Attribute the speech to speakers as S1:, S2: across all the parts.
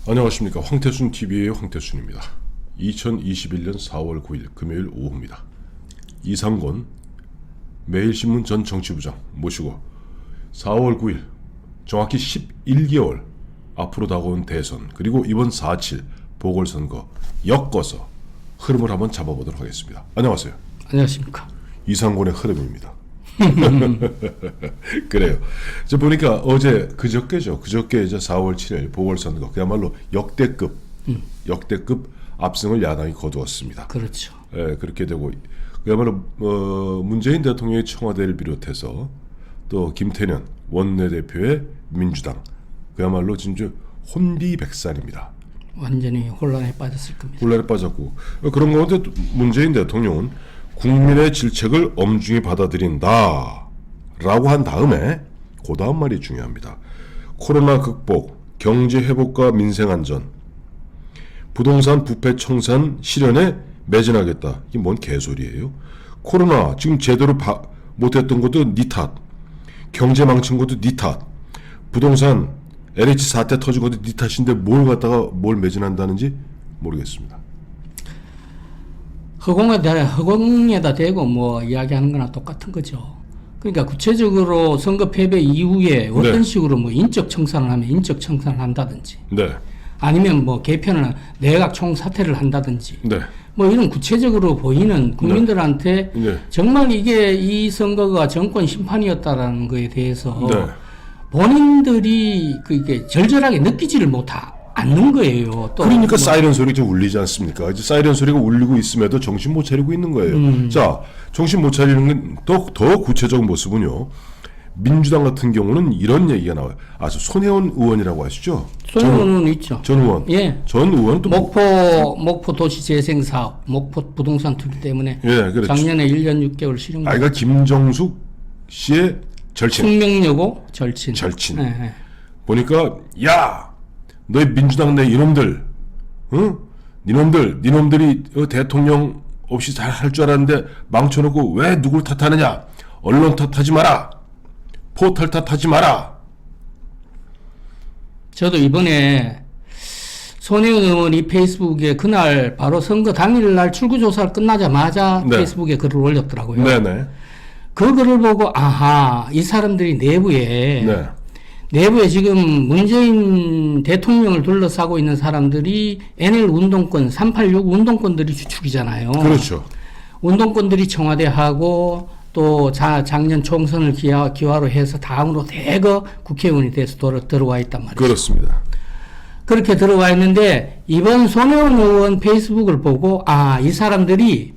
S1: 안녕하십니까. 황태순 TV의 황태순입니다. 2021년 4월 9일 금요일 오후입니다. 이상곤 매일신문 전 정치부장 모시고 4월 9일 정확히 11개월 앞으로 다가온 대선 그리고 이번 4.7 보궐선거 엮어서 흐름을 한번 잡아보도록 하겠습니다. 안녕하세요.
S2: 안녕하십니까.
S1: 이상곤의 흐름입니다. 그래요. 저 보니까 어제 그저께죠. 그저께 이제 4월 7일 보궐선거 그야말로 역대급 압승을 야당이 거두었습니다.
S2: 그렇죠.
S1: 예, 그렇게 되고 그야말로 문재인 대통령의 청와대를 비롯해서 또 김태년 원내대표의 민주당 그야말로 진짜 혼비백산입니다.
S2: 완전히 혼란에 빠졌을 겁니다.
S1: 혼란에 빠졌고 그런 가운데 문재인 대통령은 국민의 질책을 엄중히 받아들인다 라고 한 다음에 그 다음 말이 중요합니다. 코로나 극복, 경제 회복과 민생 안전, 부동산 부패 청산 실현에 매진하겠다. 이게 뭔 개소리예요? 코로나 지금 제대로 못했던 것도 니 탓, 경제 망친 것도 니 탓, 부동산 LH 사태 터진 것도 니 탓인데 뭘 매진한다는지 모르겠습니다.
S2: 허공에다 대고 뭐 이야기하는 거나 똑같은 거죠. 그러니까 구체적으로 선거 패배 이후에 어떤 식으로 뭐 인적 청산을 하면 인적 청산을 한다든지, 아니면 뭐 개편을 내각 총사퇴를 한다든지, 뭐 이런 구체적으로 보이는 국민들한테 정말 이 선거가 정권 심판이었다라는 거에 대해서 본인들이 그게 절절하게 느끼지를 않는 거예요. 또
S1: 그러니까 사이렌 소리가 좀 울리지 않습니까? 이제 사이렌 소리가 울리고 있음에도 정신 못 차리고 있는 거예요. 자, 정신 못 차리는 건 더 구체적인 모습은요. 민주당 같은 경우는 이런 얘기가 나와요. 손혜원 의원이라고 아시죠?
S2: 손혜원은 있죠.
S1: 전 의원.
S2: 예.
S1: 전 의원 또
S2: 목포 도시 재생 사업, 목포 부동산 투기 때문에
S1: 그렇죠.
S2: 작년에 1년 6개월 실형.
S1: 그러니까 김정숙 씨의 절친.
S2: 숙명여고 절친.
S1: 네. 보니까 너희 민주당 내 이놈들, 응? 니놈들이 대통령 없이 잘 할 줄 알았는데 망쳐놓고 왜 누굴 탓하느냐? 언론 탓하지 마라. 포털 탓하지 마라.
S2: 저도 이번에 손혜원 의원이 페이스북에 그날 바로 선거 당일날 출구조사를 끝나자마자 페이스북에 글을 올렸더라고요.
S1: 네네.
S2: 그 글을 보고 이 사람들이 내부에 지금 문재인 대통령을 둘러싸고 있는 사람들이 NL 운동권, 386 운동권들이 주축이잖아요.
S1: 그렇죠.
S2: 운동권들이 청와대하고 또 작년 총선을 기화로 해서 다음으로 대거 국회의원이 돼서 들어와 있단 말이죠.
S1: 그렇습니다.
S2: 그렇게 들어와 있는데 이번 손혜원 의원 페이스북을 보고 이 사람들이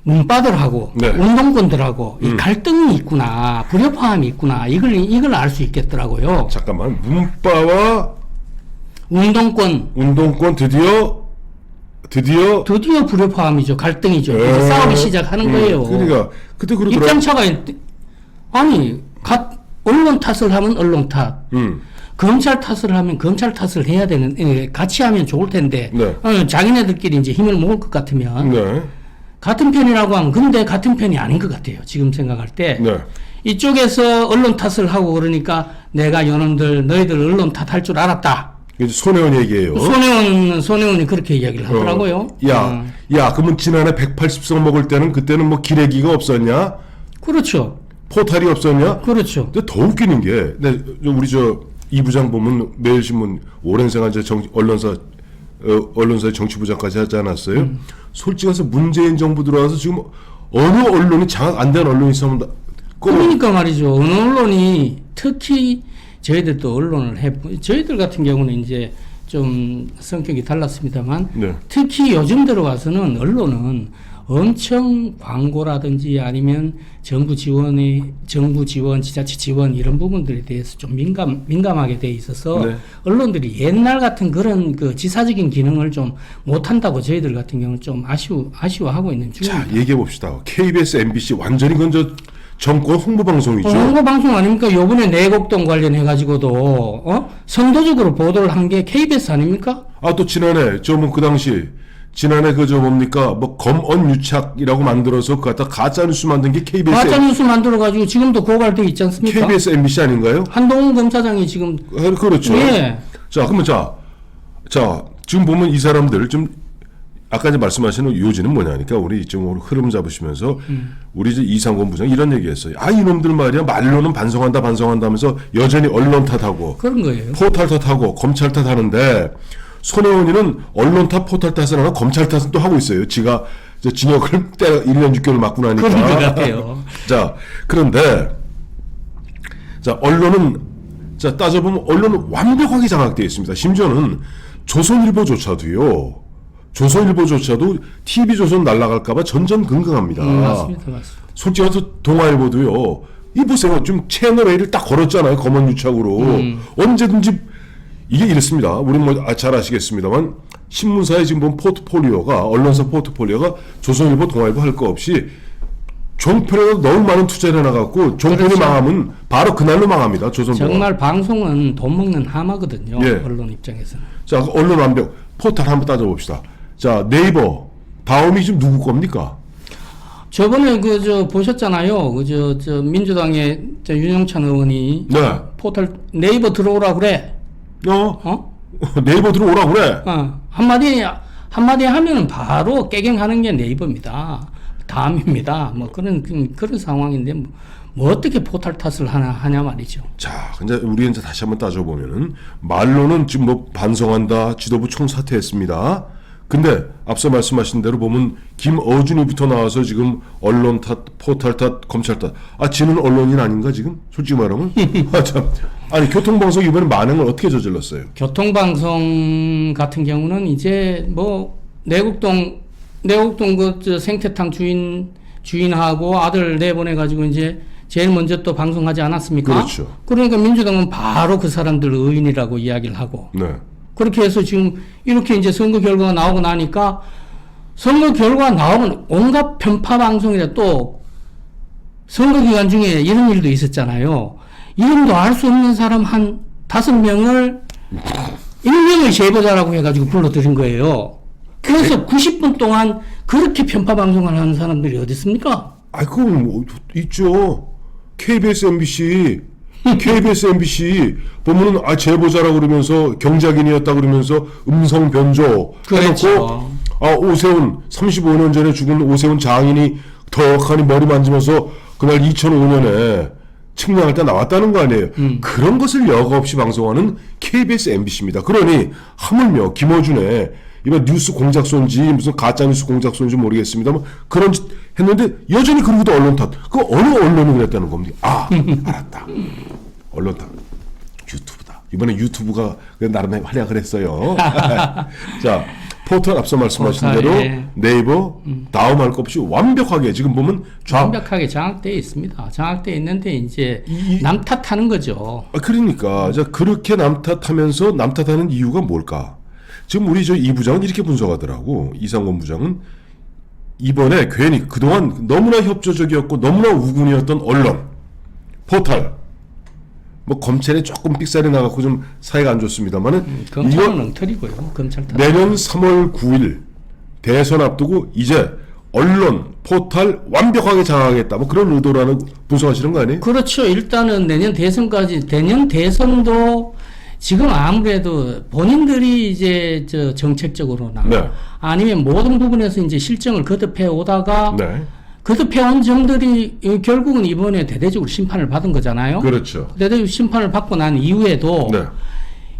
S2: 문바들하고 운동권들하고 이 갈등이 있구나, 불협화음이 있구나, 이걸 알 수 있겠더라고요.
S1: 잠깐만, 문바와 운동권 드디어
S2: 불협화음이죠. 갈등이죠. 그래서 싸움이 시작하는 거예요.
S1: 그러니까 그때 그러더라고요.
S2: 입장차가 언론 탓을 하면 언론 탓, 검찰 탓을 하면 검찰 탓을 해야 되는, 같이 하면 좋을 텐데 자기네들끼리 이제 힘을 모을 것 같으면 같은 편이라고 하면 근데 같은 편이 아닌 것 같아요. 지금 생각할 때 이쪽에서 언론 탓을 하고 그러니까 내가 너희들 언론 탓할 줄 알았다.
S1: 손혜원 얘기예요.
S2: 손혜원이 그렇게 이야기를 하더라고요.
S1: 그러면 지난해 180석 먹을 때는 그때는 뭐 기레기가 없었냐?
S2: 그렇죠. 포탈이
S1: 없었냐?
S2: 그렇죠.
S1: 근데 더 웃기는 게, 우리 이 부장 보면 매일신문 오랜 생활 언론사의 정치부장까지 하지 않았어요? 솔직해서 문재인 정부 들어와서 지금 어느 언론이 장악 안 된 언론이 있으면
S2: 그러니까 말이죠. 어느 언론이 특히 저희들도 저희들 같은 경우는 이제 좀 성격이 달랐습니다만 특히 요즘 들어와서는 언론은 엄청 광고라든지 아니면 정부 지원, 지자체 지원 이런 부분들에 대해서 좀 민감하게 돼 있어서 언론들이 옛날 같은 그런 그 지사적인 기능을 좀 못한다고 저희들 같은 경우는 좀 아쉬워하고 있는 중입니다.
S1: 자, 얘기해 봅시다. KBS, MBC 완전히 정권 홍보방송이죠.
S2: 홍보방송 아닙니까? 요번에 내곡동 관련해가지고도 선도적으로 보도를 한 게 KBS 아닙니까?
S1: 또 지난해 그 당시 지난해 검언 유착이라고 만들어서 그거 갖다 가짜뉴스 만든 게 KBS.
S2: 가짜뉴스 만들어가지고 지금도 고갈돼 있지 않습니까?
S1: KBS, MBC 아닌가요?
S2: 한동훈 검사장이 지금.
S1: 그렇죠.
S2: 예.
S1: 자, 그러면 자, 지금 보면 이 사람들 좀 아까 이제 말씀하시는 요지는 뭐냐니까 우리 좀 흐름 잡으시면서 우리 이제 이상권 부장 이런 얘기했어요. 아, 이놈들 말이야 말로는 반성한다 하면서 여전히 언론 탓하고
S2: 그런 거예요.
S1: 포탈 탓하고 검찰 탓하는데 손혜원이는 언론 탓 포탈 탓을 하나 검찰 탓은 또 하고 있어요. 지가 이제 징역을 때려 1년 6개월 맞고 나니까.
S2: 그런 것 같아요.
S1: 자, 그런데 자, 언론은 자 따져보면 언론은 완벽하게 장악되어 있습니다. 심지어는 조선일보조차도 TV조선 날아갈까봐 전전긍긍합니다.
S2: 맞습니다.
S1: 솔직히 말해서 동아일보도요. 이 보세요. 좀 채널 A를 딱 걸었잖아요. 검은 유착으로. 언제든지 이게 이렇습니다. 우리는 뭐 잘 아시겠습니다만 신문사의 지금 본 포트폴리오가 언론사 포트폴리오가 조선일보, 동아일보 할 거 없이 종편에도 너무 많은 투자를 해놔갖고 종편이
S2: 그렇죠.
S1: 망하면 바로 그날로 망합니다. 조선일보.
S2: 정말 방송은 돈 먹는 하마거든요.
S1: 예.
S2: 언론 입장에서는.
S1: 자, 언론 완벽 포탈 한번 따져봅시다. 자, 네이버 다음이 지금 누구 겁니까?
S2: 저번에 보셨잖아요. 저 민주당의 윤영찬 의원이
S1: 네.
S2: 포털 네이버 들어오라 그래.
S1: 네이버 들어오라 그래.
S2: 한마디 하면은 바로 깨갱하는 게 네이버입니다. 다음입니다. 뭐 그런 상황인데 뭐 어떻게 포털 탓을 하냐 말이죠.
S1: 자, 근데 우리 이제 다시 한번 따져보면은 말로는 지금 뭐 반성한다, 지도부 총사퇴했습니다. 근데 앞서 말씀하신 대로 보면 김어준이부터 나와서 지금 언론 탓, 포털 탓, 검찰 탓. 아, 지는 언론인 아닌가 지금? 솔직히 말하면. 아, 참. 아니 교통방송 이번에 만행을 어떻게 저질렀어요?
S2: 교통방송 같은 경우는 이제 뭐 내곡동 생태탕 주인하고 아들 내보내가지고 이제 제일 먼저 또 방송하지 않았습니까?
S1: 그렇죠.
S2: 그러니까 민주당은 바로 그 사람들 의인이라고 이야기를 하고.
S1: 네.
S2: 그렇게 해서 지금 이렇게 이제 선거 결과가 나오고 나니까 선거 결과 나오면 온갖 편파 방송이라 또 선거 기간 중에 이런 일도 있었잖아요. 이름도 알 수 없는 사람 한 5명을 익명의 제보자라고 해가지고 불러들인 거예요. 그래서 90분 동안 그렇게 편파 방송을 하는 사람들이 어디 있습니까?
S1: 아, 그건 뭐 있죠. KBS, MBC 보면은 제보자라고 그러면서 경작인이었다 그러면서 음성 변조
S2: 그렇죠.
S1: 해놓고 오세훈 35년 전에 죽은 오세훈 장인이 덕하니 머리 만지면서 그날 2005년에 측량할 때 나왔다는 거 아니에요. 그런 것을 여과 없이 방송하는 KBS, MBC입니다. 그러니 하물며 김어준의 이번 뉴스 공작소인지 무슨 가짜 뉴스 공작소인지 모르겠습니다만 그런 짓 했는데 여전히 그러고도 언론 탓. 그 어느 언론이 그랬다는 겁니까? 알았다. 언론 탓. 유튜브다. 이번에 유튜브가 나름의 활약을 했어요. 자, 포털 앞서 말씀하신
S2: 포털,
S1: 대로
S2: 예.
S1: 네이버 다음할 것 없이 완벽하게 지금 보면
S2: 완벽하게 장악되어 있습니다. 장악되어 있는데 이제 남 탓하는 거죠.
S1: 그러니까 자, 그렇게 남 탓하면서 남 탓하는 이유가 뭘까? 지금 우리 이 부장은 이렇게 분석하더라고. 이상권 부장은 이번에 괜히 그동안 너무나 협조적이었고 너무나 우군이었던 언론, 포털, 뭐 검찰에 조금 삑살이 나갖고 좀 사이가 안 좋습니다만은
S2: 검찰은 엉터리고요. 검찰 탓.
S1: 내년 3월 9일 대선 앞두고 이제 언론, 포털 완벽하게 장악하겠다. 뭐 그런 의도라는 분석하시는 거 아니에요?
S2: 그렇죠. 일단은 내년 대선도 지금 아무래도 본인들이 이제 정책적으로나
S1: 네.
S2: 아니면 모든 부분에서 이제 실정을 거듭해 오다가
S1: 네.
S2: 거듭해온 점들이 결국은 이번에 대대적으로 심판을 받은 거잖아요.
S1: 그렇죠.
S2: 대대적으로 심판을 받고 난 이후에도
S1: 네.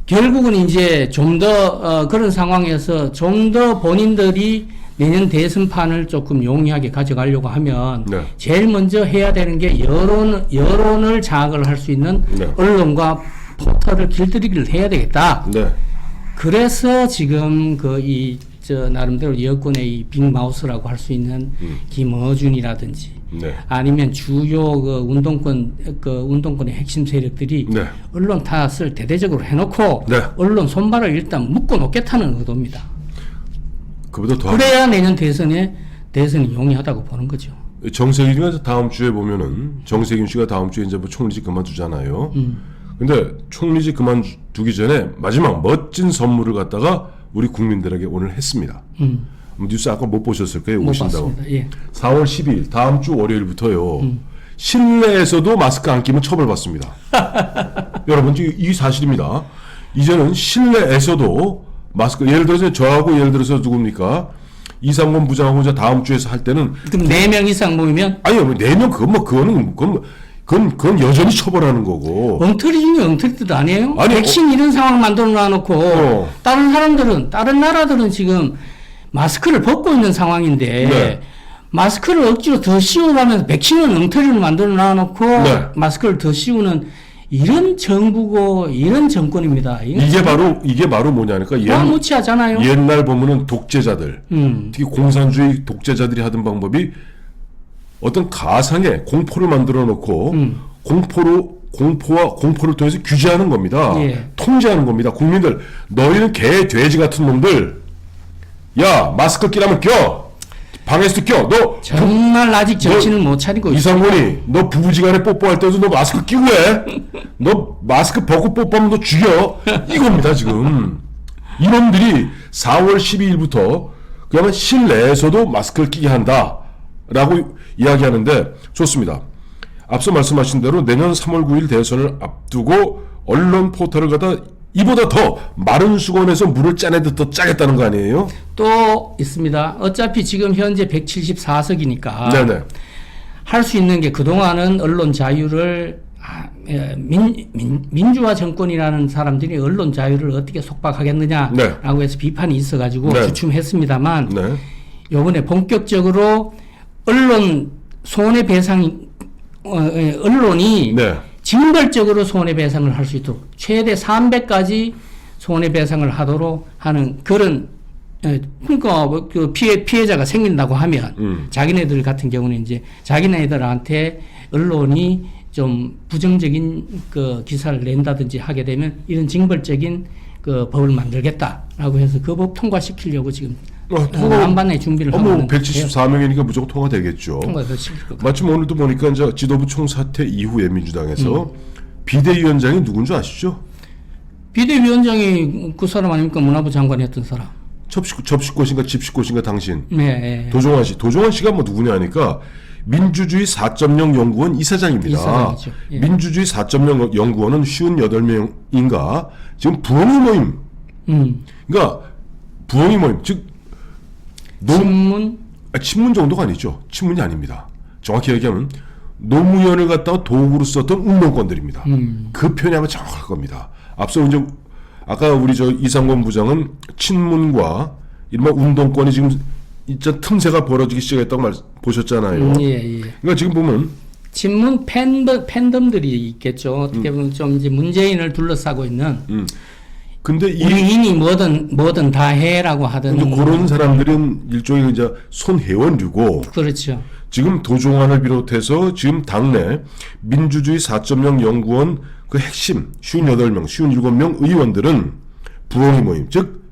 S2: 결국은 이제 좀 더 그런 상황에서 좀 더 본인들이 내년 대선판을 조금 용이하게 가져가려고 하면
S1: 네.
S2: 제일 먼저 해야 되는 게 여론을 장악을 할 수 있는
S1: 네.
S2: 언론과 포털을 길들이기를 해야 되겠다.
S1: 네.
S2: 그래서 지금 나름대로 여권의 이 빅마우스라고 할 수 있는 김어준이라든지
S1: 네.
S2: 아니면 주요 운동권의 핵심 세력들이
S1: 네.
S2: 언론 탓을 대대적으로 해놓고
S1: 네.
S2: 언론 손발을 일단 묶어 놓겠다는 의도입니다.
S1: 그보다 더
S2: 그래야 내년 대선이 용이하다고 보는 거죠.
S1: 정세균이가 다음 주에 보면은 정세균 씨가 다음 주에 이제 뭐 총리직 그만두잖아요. 근데 총리직 그만두기 전에 마지막 멋진 선물을 갖다가 우리 국민들에게 오늘 했습니다. 뉴스 아까 못 보셨을 거예요.
S2: 못
S1: 오신다고.
S2: 봤습니다. 예.
S1: 4월 10일 다음 주 월요일부터요. 실내에서도 마스크 안 끼면 처벌받습니다. 여러분 이 사실입니다. 이제는 실내에서도 마스크 예를 들어서 저하고 예를 들어서 누굽니까? 이상권 부장하고 이제 다음 주에서 할 때는
S2: 그럼 4명 이상 모이면
S1: 아니요, 4명 그건 여전히 처벌하는 거고.
S2: 엉터리 중에 엉터리 뜻 아니에요?
S1: 아니,
S2: 백신 이런 상황 만들어 놔놓고 다른 사람들은 다른 나라들은 지금 마스크를 벗고 있는 상황인데
S1: 네.
S2: 마스크를 억지로 더 씌워가면서 백신은 엉터리로 만들어 놔놓고
S1: 네.
S2: 마스크를 더 씌우는 이런 정부고 이런 정권입니다.
S1: 이게 바로 뭐냐니까
S2: 무치하잖아요.
S1: 옛날 보면은 독재자들, 특히 공산주의 독재자들이 하던 방법이 어떤 가상의 공포를 만들어 놓고 공포를 통해서 규제하는 겁니다.
S2: 예.
S1: 통제하는 겁니다. 국민들, 너희는 개, 돼지 같은 놈들, 야 마스크 끼라면 껴, 방에서도 껴. 너
S2: 정말 아직 정신을 못 차리고 있어.
S1: 이상권이 너 부부지간에 뽀뽀할 때도 너 마스크 끼고 해. 너 마스크 벗고 뽀뽀하면 너 죽여. 이겁니다 지금. 이놈들이 4월 12일부터 그러면 실내에서도 마스크를 끼게 한다라고 이야기하는데 좋습니다. 앞서 말씀하신 대로 내년 3월 9일 대선을 앞두고 언론 포털을 갖다 이보다 더 마른 수건에서 물을 짜내듯 더 짜겠다는 거 아니에요?
S2: 또 있습니다. 어차피 지금 현재 174석이니까
S1: 네네.
S2: 할 수 있는 게 그동안은 언론 자유를 민주화 정권이라는 사람들이 언론 자유를 어떻게 속박하겠느냐라고
S1: 네.
S2: 해서 비판이 있어가지고
S1: 네.
S2: 주춤했습니다만
S1: 네.
S2: 이번에 본격적으로 언론 손해배상 언론이
S1: 네.
S2: 징벌적으로 손해배상을 할 수 있도록 최대 300까지 손해배상을 하도록 하는 그런 그러니까 그 피해자가 생긴다고 하면 자기네들 같은 경우는 이제 자기네들한테 언론이 좀 부정적인 그 기사를 낸다든지 하게 되면 이런 징벌적인 그 법을 만들겠다라고 해서 그 법 통과시키려고 지금 안반의 준비를 하고 있는 거예요.
S1: 174명이니까 무조건 통과되겠죠.
S2: 통과가 시킬 것 같아요.
S1: 마침 오늘도 보니까 이제 지도부 총사퇴 이후에 민주당에서 비대위원장이 누군지 아시죠?
S2: 비대위원장이 그 사람 아닙니까? 문화부 장관이 했던 사람.
S1: 접시꽃인가 집시꽃인가 당신.
S2: 네.
S1: 도종환 씨. 도종환 씨가 뭐 누구냐 하니까 민주주의 4.0 연구원 이사장입니다.
S2: 이사장이죠. 예.
S1: 민주주의 4.0 연구원은 58명인가 지금 부엉이 모임. 그러니까 부엉이 모임 즉 친문 정도가 아니죠. 친문이 아닙니다. 정확히 얘기하면 노무현을 갖다가 도구로 썼던 운동권들입니다. 그 표현이 아마 정확할 겁니다. 앞서 이제 아까 우리 저 이상권 부장은 친문과 이른바 운동권이 지금 진짜 틈새가 벌어지기 시작했다고 보셨잖아요.
S2: 예.
S1: 그러니까 지금 보면
S2: 친문 팬덤들이 있겠죠. 어떻게 보면 좀 이제 문재인을 둘러싸고 있는.
S1: 근데
S2: 우리 이미 뭐든 다 해라고 하던.
S1: 그런 사람들은 일종의 이제 손혜원류고.
S2: 그렇죠.
S1: 지금 도종환을 비롯해서 지금 당내 민주주의 4.0 연구원 그 핵심 58명, 57명 의원들은 부엉이 모임, 즉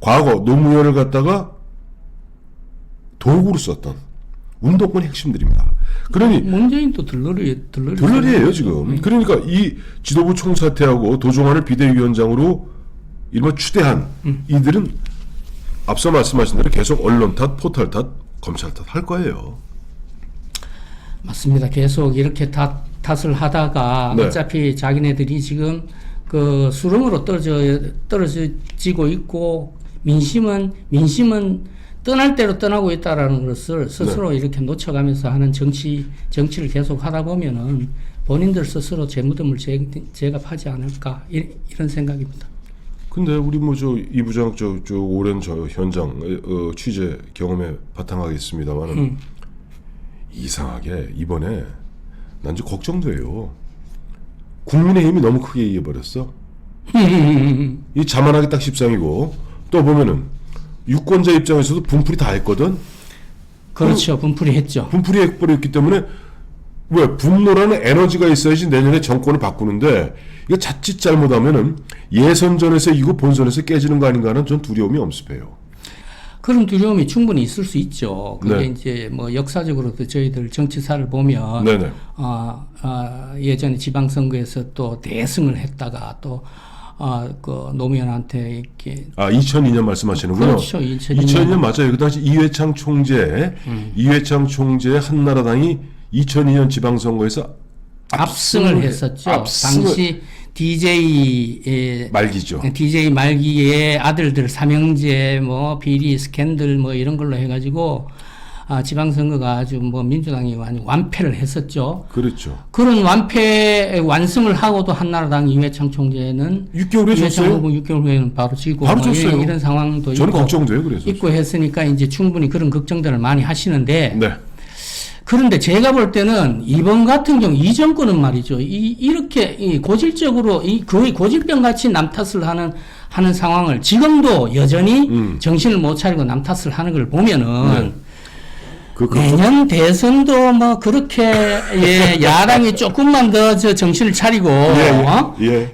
S1: 과거 노무현을 갖다가 도구로 썼던 운동권 핵심들입니다. 그러니
S2: 문재인도
S1: 들러리예요 지금. 그러니까 이 지도부 총사퇴하고 도종환을 비대위원장으로 이른바 추대한 이들은 앞서 말씀하신 대로 계속 언론 탓, 포털 탓, 검찰 탓 할 거예요.
S2: 맞습니다. 계속 이렇게 탓을 하다가
S1: 네.
S2: 어차피 자기네들이 지금 그 수렁으로 떨어지고 있고 민심은 떠날 대로 떠나고 있다라는 것을 스스로 이렇게 놓쳐가면서 하는 정치를 계속 하다 보면은 본인들 스스로 제 무덤을 제갑하지 않을까 이런 생각입니다.
S1: 근데 우리 뭐 이 부장 저 오랜 저 현장 취재 경험에 바탕하겠습니다만은 이상하게 이번에 난 좀 걱정돼요. 국민의힘이 너무 크게 이겨버렸어. 이 자만하기 딱 십상이고 또 보면은 유권자 입장에서도 분풀이 다 했거든.
S2: 그렇죠. 분풀이 했죠.
S1: 분풀이 해버렸기 때문에 왜 분노라는 에너지가 있어야지 내년에 정권을 바꾸는데 이거 자칫 잘못하면은 예선전에서 이거 본선에서 깨지는 거 아닌가 하는 전 두려움이 엄습해요.
S2: 그런 두려움이 충분히 있을 수 있죠. 그게
S1: 네.
S2: 이제 뭐 역사적으로도 저희들 정치사를 보면
S1: 네네.
S2: 예전에 지방선거에서 또 대승을 했다가 또 그 노무현한테 이렇게
S1: 2002년 말씀하시는군요.
S2: 그렇죠.
S1: 2002년 맞아요. 그 당시 이회창 총재의 한나라당이 2002년 지방선거에서
S2: 압승을 했었죠. 당시 DJ
S1: 말기죠.
S2: DJ 말기의 아들들 삼형제 뭐 비리 스캔들 뭐 이런 걸로 해가지고 지방선거가 아주 뭐 민주당이 많이 완패를 했었죠.
S1: 그렇죠.
S2: 그런 완성을 하고도 한나라당 이회창 총재는
S1: 6개월 후에 졌어요.
S2: 6개월 후에는 바로 지고
S1: 바로
S2: 뭐
S1: 졌어요.
S2: 이런 상황도
S1: 저는
S2: 있고,
S1: 걱정돼요. 그래서
S2: 있고 했으니까 이제 충분히 그런 걱정들을 많이 하시는데
S1: 네.
S2: 그런데 제가 볼 때는 이번 같은 경우 이 정권은 말이죠. 이렇게 고질적으로 거의 고질병 같이 남 탓을 하는 상황을 지금도 여전히 정신을 못 차리고 남 탓을 하는 걸 보면은 내년 대선도 뭐 그렇게 야당이 조금만 더 정신을 차리고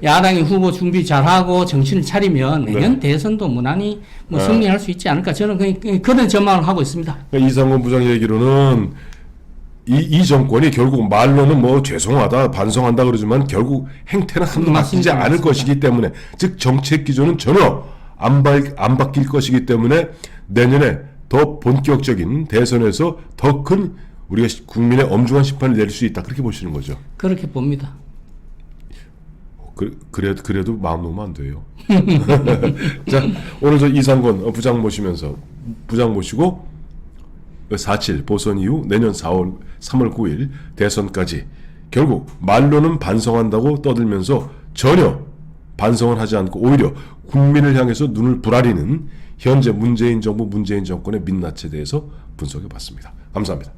S2: 야당이 후보 준비 잘하고 정신을 차리면 내년 대선도 무난히 뭐 승리할 수 있지 않을까 저는 그런 전망을 하고 있습니다.
S1: 그러니까 이상권 부장 얘기로는 이 정권이 결국 말로는 뭐 죄송하다 반성한다 그러지만 결국 행태는 한도 바뀌지 않을 것이기 때문에 즉 정책 기조는 전혀 안 바뀔 것이기 때문에 내년에 더 본격적인 대선에서 더 큰 우리가 국민의 엄중한 심판을 내릴 수 있다 그렇게 보시는 거죠.
S2: 그렇게 봅니다.
S1: 그래도 마음 놓으면 안 돼요. 자, 오늘 저 이상권 부장 모시고 4.7 보선 이후 내년 3월 9일 대선까지 결국 말로는 반성한다고 떠들면서 전혀 반성을 하지 않고 오히려 국민을 향해서 눈을 부라리는 현재 문재인 정부 문재인 정권의 민낯에 대해서 분석해 봤습니다. 감사합니다.